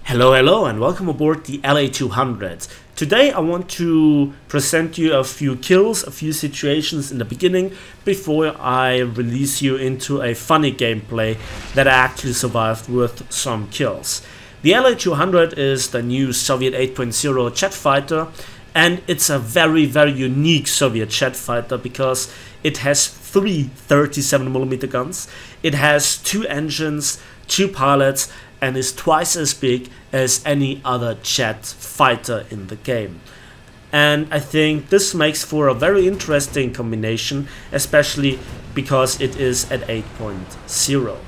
Hello and welcome aboard the LA200. Today I want to present you a few kills, a few situations in the beginning before I release you into a funny gameplay that I actually survived with some kills. The LA200 is the new Soviet 8.0 jet fighter, and it's a very unique Soviet jet fighter because it has three 37mm guns, it has two engines, two pilots, and is twice as big as any other jet fighter in the game. And I think this makes for a very interesting combination, especially because it is at 8.0.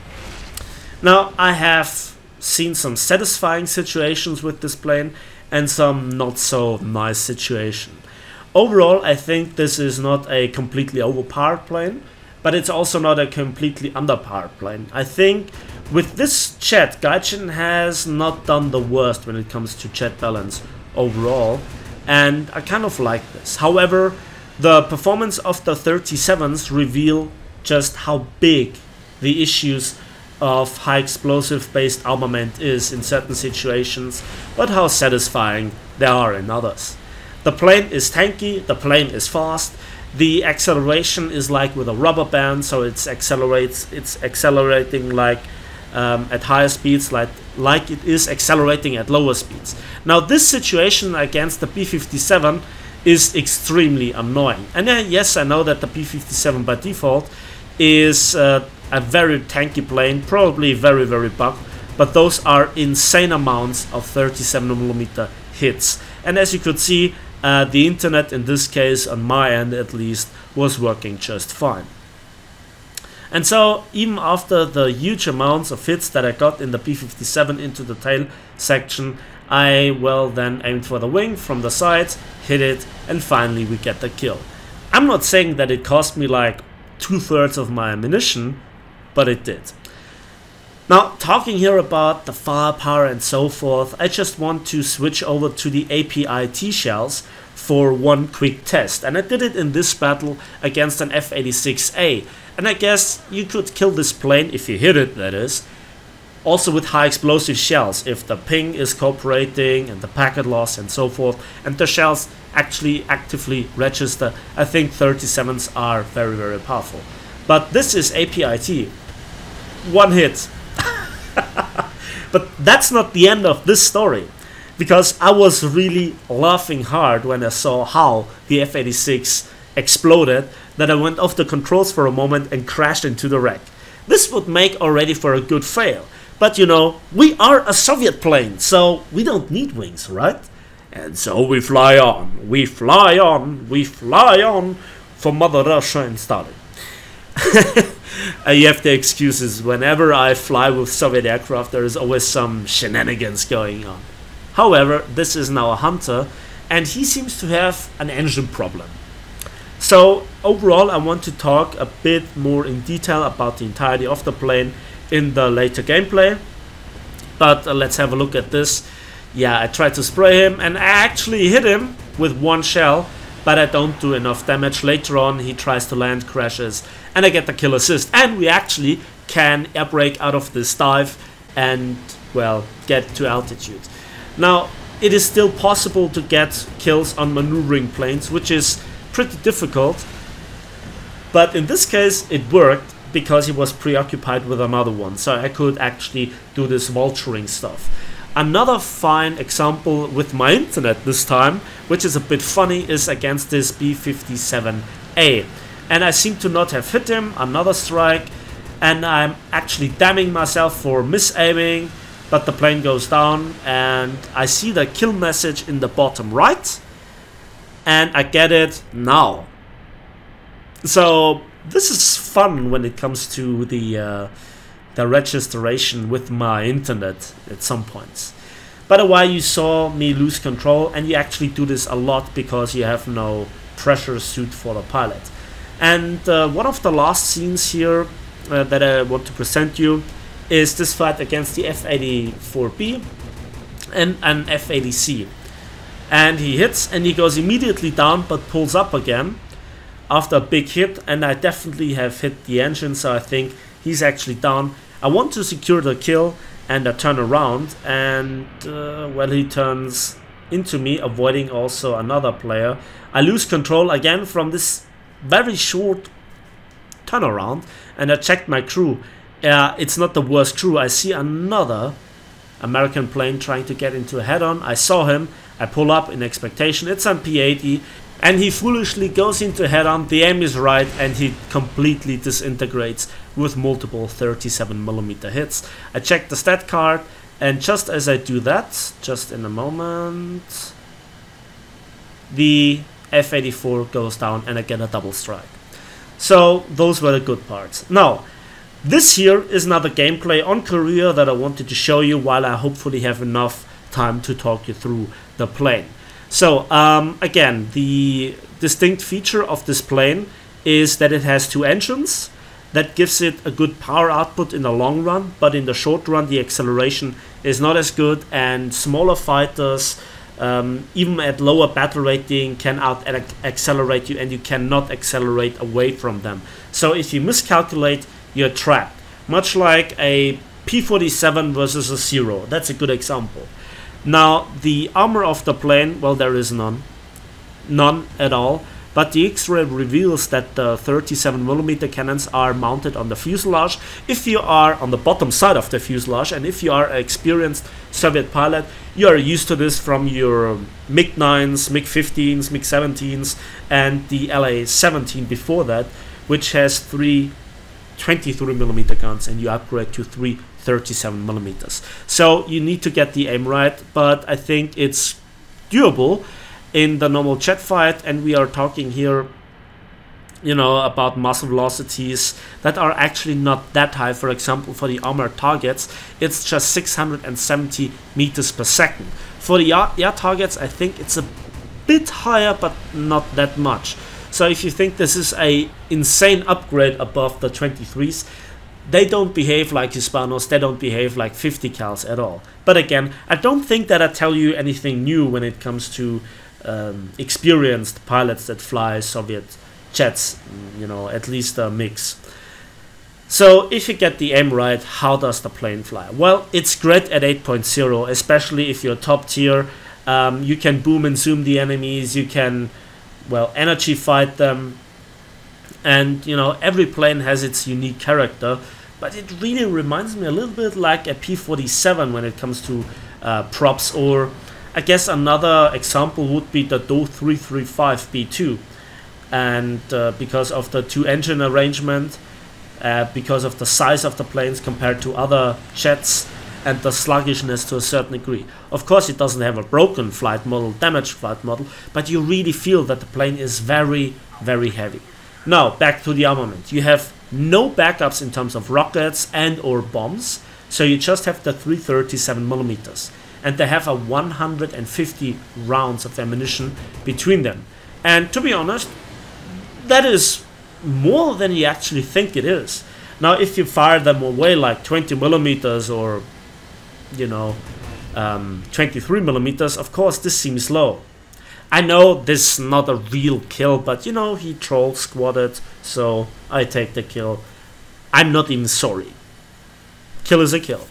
Now, I have seen some satisfying situations with this plane and some not so nice situations. Overall, I think this is not a completely overpowered plane, but it's also not a completely underpowered plane. I think with this jet, Gaijin has not done the worst when it comes to jet balance overall, and I kind of like this. However, the performance of the 37s reveal just how big the issues of high explosive based armament is in certain situations, but how satisfying they are in others. The plane is tanky, the plane is fast, the acceleration is like with a rubber band, so it's accelerating like at higher speeds, like it is accelerating at lower speeds. Now this situation against the B-57 is extremely annoying. And yes, I know that the B-57 by default is a very tanky plane, probably very bugged, but those are insane amounts of 37mm hits. And as you could see, the internet in this case, on my end at least, was working just fine. And so, even after the huge amounts of hits that I got in the B-57 into the tail section, I then aimed for the wing from the sides, hit it, and finally we get the kill. I'm not saying that it cost me like 2/3 of my ammunition, but it did. Now, talking here about the firepower and so forth, I just want to switch over to the APIT shells for one quick test. And I did it in this battle against an F-86A. And I guess you could kill this plane, if you hit it that is, also with high explosive shells, if the ping is cooperating and the packet loss and so forth, and the shells actually actively register. I think 37s are very powerful. But this is APIT. One hit. But that's not the end of this story, because I was really laughing hard when I saw how the F-86 exploded, that I went off the controls for a moment and crashed into the wreck. This would make already for a good fail, but you know, we are a Soviet plane, so we don't need wings, right? And so we fly on, we fly on, we fly on for Mother Russia and Stalin. You have the excuses. Whenever I fly with Soviet aircraft, there is always some shenanigans going on. However, this is now a Hunter, and he seems to have an engine problem. So overall, I want to talk a bit more in detail about the entirety of the plane in the later gameplay. But let's have a look at this. Yeah, I tried to spray him, and I actually hit him with one shell, but I don't do enough damage. Later on, he tries to land, crashes, and I get the kill assist. And we actually can air brake out of this dive and, well, get to altitude. Now, it is still possible to get kills on maneuvering planes, which is pretty difficult. But in this case, it worked because he was preoccupied with another one. So I could actually do this vulturing stuff. Another fine example with my internet this time, which is a bit funny, is against this B-57A. And I seem to not have hit him, another strike, and I'm actually damning myself for misaiming, but the plane goes down, and I see the kill message in the bottom right, and I get it now. So this is fun when it comes to the registration with my internet at some points. By the way, you saw me lose control, and you actually do this a lot because you have no pressure suit for the pilot. And one of the last scenes here that I want to present you is this fight against the F-84B and an F-80C. And he hits and he goes immediately down but pulls up again after a big hit, and I definitely have hit the engine, so I think he's actually down. I want to secure the kill, and I turn around, and well, he turns into me, avoiding also another player. I lose control again from this very short turnaround, and I checked my crew. It's not the worst crew. I see another American plane trying to get into a head-on. I saw him. I pull up in expectation. It's on P-80, and he foolishly goes into head-on. The aim is right, and he completely disintegrates with multiple 37mm hits. I check the stat card, and just as I do that, just in a moment, the F-84 goes down and I get a double strike. So those were the good parts. Now, this here is another gameplay on Korea that I wanted to show you while I hopefully have enough time to talk you through the plane. So again, the distinct feature of this plane is that it has two engines. That gives it a good power output in the long run, but in the short run the acceleration is not as good, and smaller fighters, even at lower battle rating, can out-accelerate you, and you cannot accelerate away from them. So if you miscalculate, you're trapped. Much like a P-47 versus a Zero. That's a good example. Now, the armor of the plane, well, there is none. None at all. But the X-ray reveals that the 37mm cannons are mounted on the fuselage. If you are on the bottom side of the fuselage, and if you are an experienced Soviet pilot, you are used to this from your MiG-9s, MiG-15s, MiG-17s, and the LA-17 before that, which has three 23mm guns, and you upgrade to three 37mm. So you need to get the aim right, but I think it's doable in the normal jet fight, and we are talking here, you know, about muzzle velocities that are actually not that high. For example, for the armored targets, it's just 670 meters per second. For the air targets, I think it's a bit higher, but not that much. So if you think this is a insane upgrade above the 23s, they don't behave like Hispanos, they don't behave like 50 cals at all. But again, I don't think that I tell you anything new when it comes to experienced pilots that fly Soviet jets, you know, at least a mix. So if you get the aim right, how does the plane fly? Well, it's great at 8.0, especially if you're top tier. You can boom and zoom the enemies, you can, well, energy fight them, and you know, every plane has its unique character, but it really reminds me a little bit like a P-47 when it comes to props. Or I guess another example would be the Do 335 B2, and because of the two engine arrangement, because of the size of the planes compared to other jets, and the sluggishness to a certain degree. Of course, it doesn't have a broken flight model, damaged flight model, but you really feel that the plane is very, very heavy. Now, back to the armament. You have no backups in terms of rockets and or bombs, so you just have the 337mm. And they have a 150 rounds of ammunition between them. And to be honest, that is more than you actually think it is. Now, if you fire them away like 20mm or, you know, 23mm, of course, this seems low. I know this is not a real kill, but you know, he troll squatted, so I take the kill. I'm not even sorry. Kill is a kill.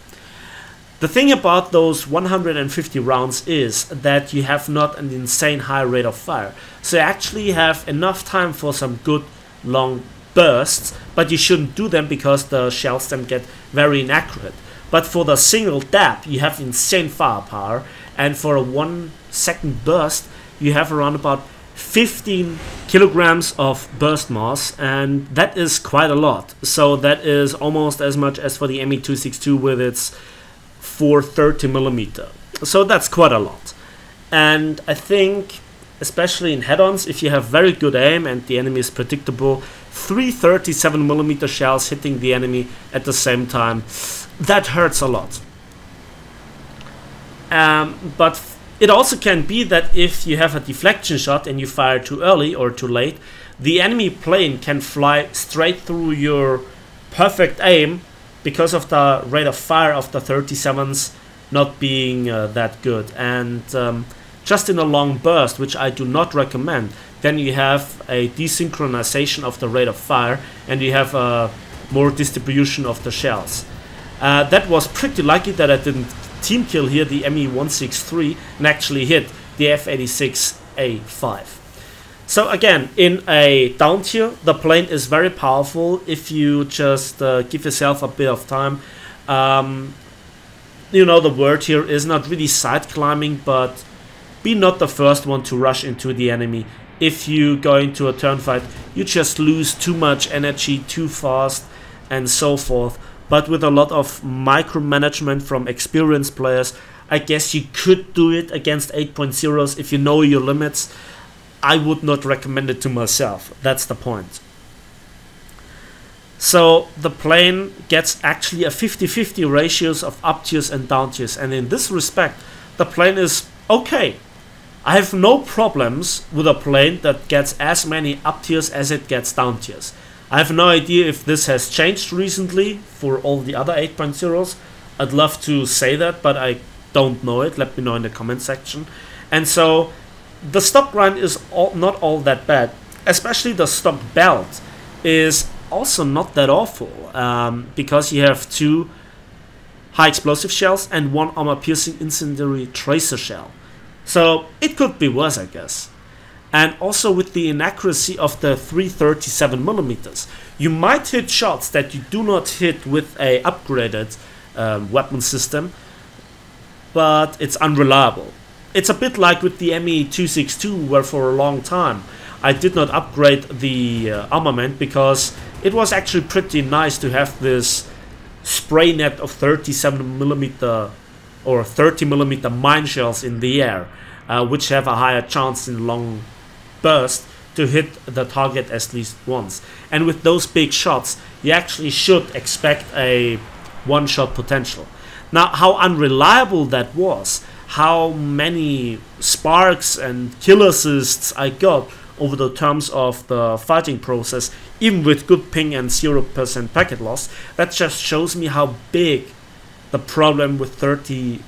The thing about those 150 rounds is that you have not an insane high rate of fire. So you actually have enough time for some good long bursts, but you shouldn't do them because the shells then get very inaccurate. But for the single dab, you have insane firepower, and for a 1 second burst, you have around about 15 kilograms of burst mass, and that is quite a lot. So that is almost as much as for the Me-262 with its 430mm. So that's quite a lot. And I think, especially in head-ons, if you have very good aim and the enemy is predictable, 337mm shells hitting the enemy at the same time, that hurts a lot. But it also can be that if you have a deflection shot and you fire too early or too late, the enemy plane can fly straight through your perfect aim because of the rate of fire of the 37s not being that good. And just in a long burst, which I do not recommend, then you have a desynchronization of the rate of fire and you have a more distribution of the shells. That was pretty lucky that I didn't team kill here the Me-163 and actually hit the F-86A5. So again, in a down tier, the plane is very powerful if you just give yourself a bit of time. You know, the word here is not really side climbing, but be not the first one to rush into the enemy. If you go into a turn fight, you just lose too much energy too fast and so forth. But with a lot of micromanagement from experienced players, I guess you could do it against 8.0s if you know your limits. I would not recommend it to myself. That's the point. So the plane gets actually a 50-50 ratios of up tiers and down tiers, and in this respect the plane is okay. I have no problems with a plane that gets as many up tiers as it gets down tiers. I have no idea if this has changed recently for all the other 8.0s. I'd love to say that, but I don't know it. Let me know in the comment section. And so the stock grind is not all that bad, especially the stock belt is also not that awful, because you have 2 high explosive shells and 1 armor piercing incendiary tracer shell. So it could be worse, I guess. And also with the inaccuracy of the 337mm, you might hit shots that you do not hit with a upgraded weapon system, but it's unreliable. It's a bit like with the Me-262, where for a long time I did not upgrade the armament because it was actually pretty nice to have this spray net of 37mm or 30mm mine shells in the air, which have a higher chance in long burst to hit the target at least once. And with those big shots, you actually should expect a one-shot potential. Now, how unreliable that was, how many sparks and kill assists I got over the terms of the fighting process, even with good ping and 0% packet loss, that just shows me how big the problem with 37mm,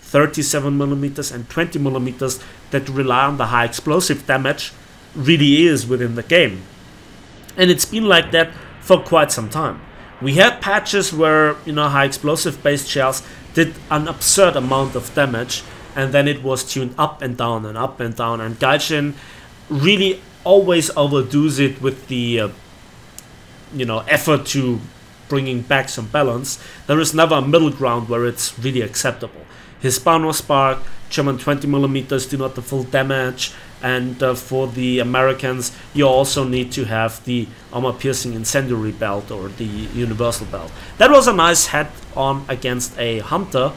37mm and 20mm that rely on the high explosive damage really is within the game. And it's been like that for quite some time. We had patches where, you know, high explosive based shells did an absurd amount of damage, and then it was tuned up and down and up and down, and Gaijin really always overdoes it with the you know, effort to bringing back some balance. There is never a middle ground where it's really acceptable. Hispano Spark, German 20mm do not the full damage, and for the Americans you also need to have the armor piercing incendiary belt or the universal belt. That was a nice head on against a hunter,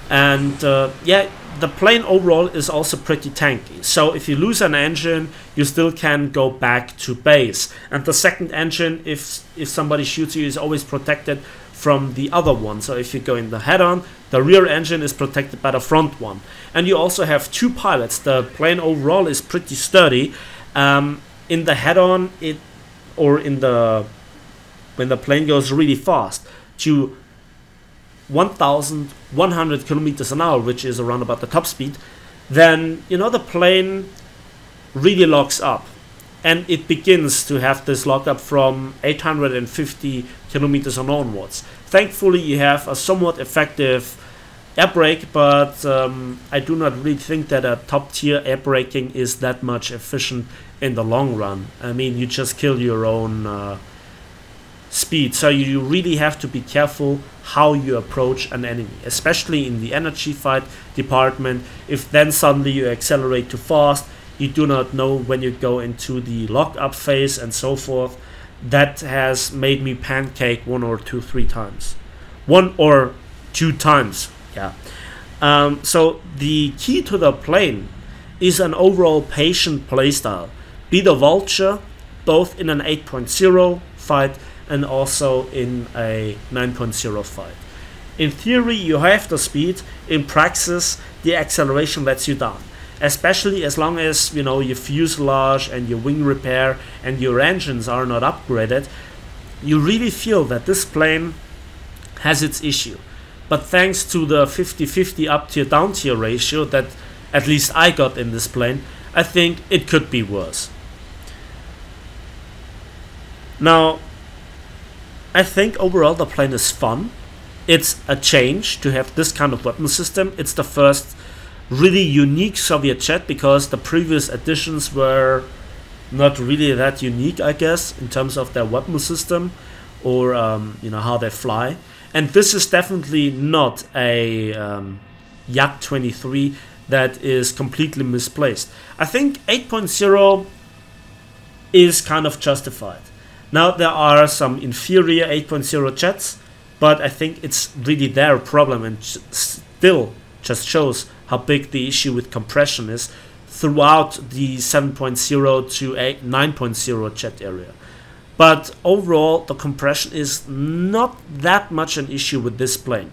and yeah, the plane overall is also pretty tanky. So if you lose an engine, you still can go back to base, and the second engine, if somebody shoots you, is always protected from the other one. So if you go in the head-on, the rear engine is protected by the front one. And you also have 2 pilots. The plane overall is pretty sturdy. In the head-on, when the plane goes really fast to 1,100 kilometers an hour, which is around about the top speed, then, you know, the plane really locks up. And it begins to have this lockup from 850 kilometers on onwards. Thankfully, you have a somewhat effective air brake, but I do not really think that a top tier air braking is that much efficient in the long run. I mean, you just kill your own speed. So you really have to be careful how you approach an enemy, especially in the energy fight department. If then suddenly you accelerate too fast, you do not know when you go into the lock-up phase and so forth. That has made me pancake 1 or 2, 3 times. 1 or 2 times, yeah. So the key to the plane is an overall patient playstyle. Be the vulture, both in an 8.0 fight and also in a 9.0 fight. In theory, you have the speed. In praxis, the acceleration lets you down. Especially as long as, you know, your fuselage and your wing repair and your engines are not upgraded, you really feel that this plane has its issue. But thanks to the 50-50 up tier down tier ratio that at least I got in this plane, I think it could be worse. Now, I think overall the plane is fun. It's a change to have this kind of weapon system. It's the first really unique Soviet jet, because the previous editions were not really that unique, I guess, in terms of their weapon system or how they fly. And this is definitely not a Yak-23 that is completely misplaced. I think 8.0 is kind of justified. Now there are some inferior 8.0 jets, but I think it's really their problem, and still just shows how big the issue with compression is throughout the 7.0 to 9.0 jet area. But overall, the compression is not that much an issue with this plane.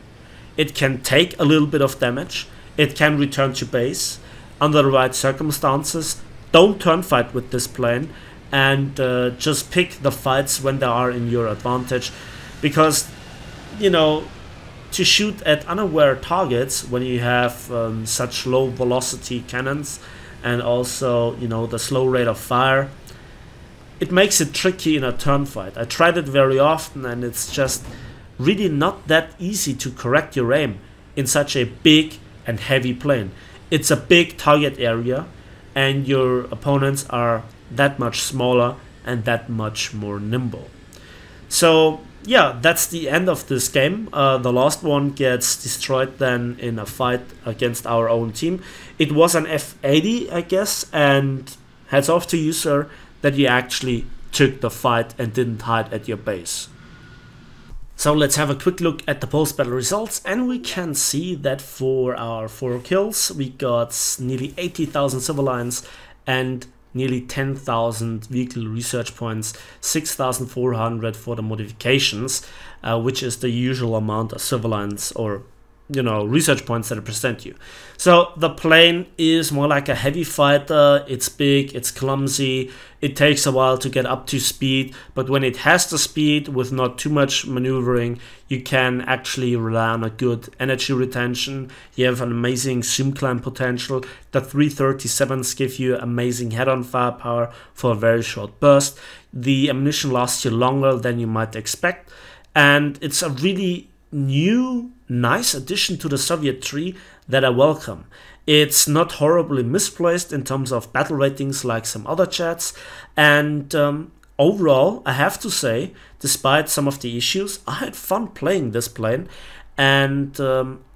It can take a little bit of damage. It can return to base under the right circumstances. Don't turn fight with this plane, and just pick the fights when they are in your advantage, because to shoot at unaware targets when you have such low velocity cannons and also the slow rate of fire, it makes it tricky in a turn fight. I tried it very often, and it's just really not that easy to correct your aim in such a big and heavy plane. It's a big target area, and your opponents are that much smaller and that much more nimble. So yeah, that's the end of this game. The last one gets destroyed then in a fight against our own team. It was an F-80, I guess, and hats off to you, sir, that you actually took the fight and didn't hide at your base. So let's have a quick look at the post-battle results, and we can see that for our 4 kills we got nearly 80,000 civilians and nearly 10,000 vehicle research points, 6,400 for the modifications, which is the usual amount of civilians or research points that represent you. So the plane is more like a heavy fighter. It's big, it's clumsy, it takes a while to get up to speed, but when it has the speed with not too much maneuvering, you can actually rely on a good energy retention. You have an amazing zoom climb potential. The 337s give you amazing head-on firepower for a very short burst. The ammunition lasts you longer than you might expect, and it's a really new, nice addition to the Soviet tree that I welcome. It's not horribly misplaced in terms of battle ratings like some other jets, and overall, I have to say, despite some of the issues, I had fun playing this plane, and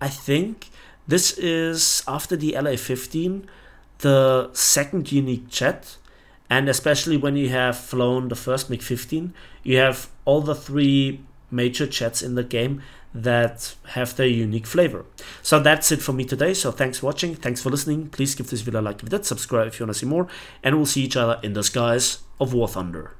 I think this is, after the LA-15, the second unique jet, and especially when you have flown the first MiG-15, you have all the 3 major jets in the game that have their unique flavor. So that's it for me today. So thanks for watching, thanks for listening. Please give this video a like if you did, subscribe if you want to see more, and we'll see each other in the skies of War Thunder.